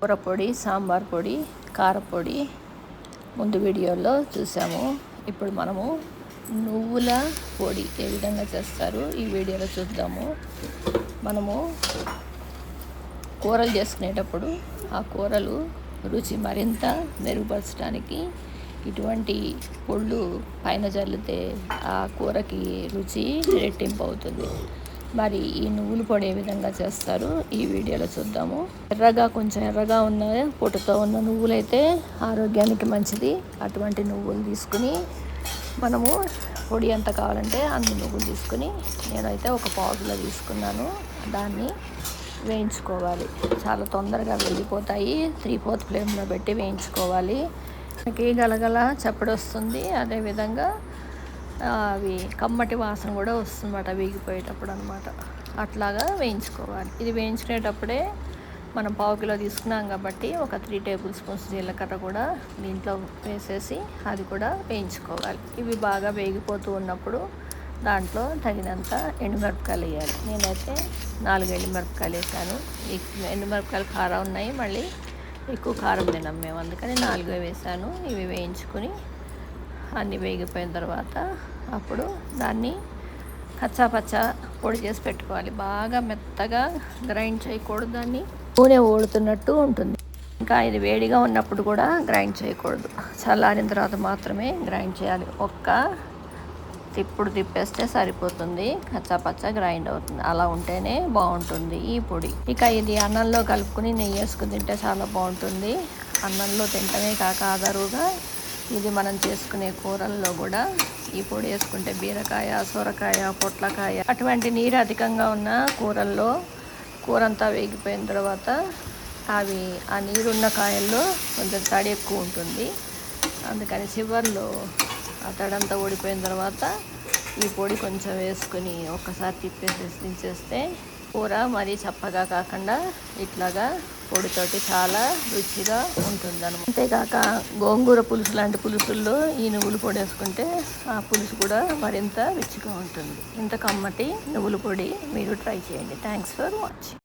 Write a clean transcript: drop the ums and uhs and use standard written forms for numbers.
కూర పొడి, సాంబార్ పొడి, కారపొడి ముందు వీడియోలో చూసాము. ఇప్పుడు మనము నువ్వుల పొడి ఏ విధంగా చేస్తారు ఈ వీడియోలో చూద్దాము. మనము కూరలు చేసుకునేటప్పుడు ఆ కూరలు రుచి మరింత మెరుగుపరచడానికి ఇటువంటి పొళ్ళు పైన చల్లితే ఆ కూరకి రుచి రెట్టింపు అవుతుంది. మరి ఈ నువ్వుల పొడి ఏ విధంగా చేస్తారు ఈ వీడియోలో చూద్దాము. కొంచెం ఎర్రగా ఉన్న పొట్టుతో ఉన్న నువ్వులైతే ఆరోగ్యానికి మంచిది. అటువంటి నువ్వులు తీసుకుని మనము పొడి ఎంత కావాలంటే అన్ని నువ్వులు తీసుకుని నేనైతే ఒక పావు కిలో తీసుకున్నాను. దాన్ని వేయించుకోవాలి. చాలా తొందరగా వెళ్ళిపోతాయి. 3/4 ఫ్లేమ్లో పెట్టి వేయించుకోవాలి. మనకి గలగల చప్పడి వస్తుంది. అదేవిధంగా అవి కమ్మటి వాసన కూడా వస్తుందన్నమాట వేగిపోయేటప్పుడు అనమాట. అట్లాగా వేయించుకోవాలి. ఇది వేయించుకునేటప్పుడే మనం పావు కిలో తీసుకున్నాం కాబట్టి ఒక 3 టేబుల్ స్పూన్స్ జీలకర్ర కూడా దీంట్లో వేసేసి అది కూడా వేయించుకోవాలి. ఇవి బాగా వేగిపోతూ ఉన్నప్పుడు దాంట్లో తగినంత ఎండుమిరపకాయలు వేయాలి. నేనైతే 4 ఎండుమిరపకాయలు వేసాను. ఎండుమిరపకాయలు కారం ఉన్నాయి, మళ్ళీ ఎక్కువ కారం తినం మేము, అందుకని 4 వేసాను. ఇవి వేయించుకొని అన్నీ వేగిపోయిన తర్వాత అప్పుడు దాన్ని కచ్చాపచ్చా పొడి చేసి పెట్టుకోవాలి. బాగా మెత్తగా గ్రైండ్ చేయకూడదు, దాన్ని నూనె ఓడుతున్నట్టు ఉంటుంది. ఇంకా ఇది వేడిగా ఉన్నప్పుడు కూడా గ్రైండ్ చేయకూడదు. చల్లారిన తర్వాత మాత్రమే గ్రైండ్ చేయాలి. ఒక్క తిప్పేస్తే సరిపోతుంది. కచ్చాపచ్చా గ్రైండ్ అవుతుంది. అలా ఉంటేనే బాగుంటుంది ఈ పొడి. ఇక ఇది అన్నంలో కలుపుకొని నెయ్యి వేసుకుని తింటే చాలా బాగుంటుంది. అన్నంలో తింటమే కాక ఆధారుగా ఇది మనం చేసుకునే కూరల్లో కూడా ఈ పొడి వేసుకుంటే బీరకాయ, సొరకాయ, పొట్లకాయ అటువంటి నీరు అధికంగా ఉన్న కూరల్లో కూర అంతా వేగిపోయిన తర్వాత ఆ నీరున్న కాయల్లో కొంచెం తడి ఎక్కువ ఉంటుంది. అందుకని చివర్లో ఆ తడంతా ఓడిపోయిన తర్వాత ఈ పొడి కొంచెం వేసుకుని ఒక్కసారి తిప్పేసి దించేస్తే కూర మరీ చప్పగా కాకుండా ఇట్లాగా పొడితోటి చాలా రుచిగా ఉంటుందన్నమాట. అంతేకాక గోంగూర పులుసు లాంటి పులుసుల్లో ఈ నువ్వుల పొడి వేసుకుంటే ఆ పులుసు కూడా మరింత రుచిగా ఉంటుంది. ఇంత కమ్మటి నువ్వుల పొడి మీరు ట్రై చేయండి. Thanks for watching.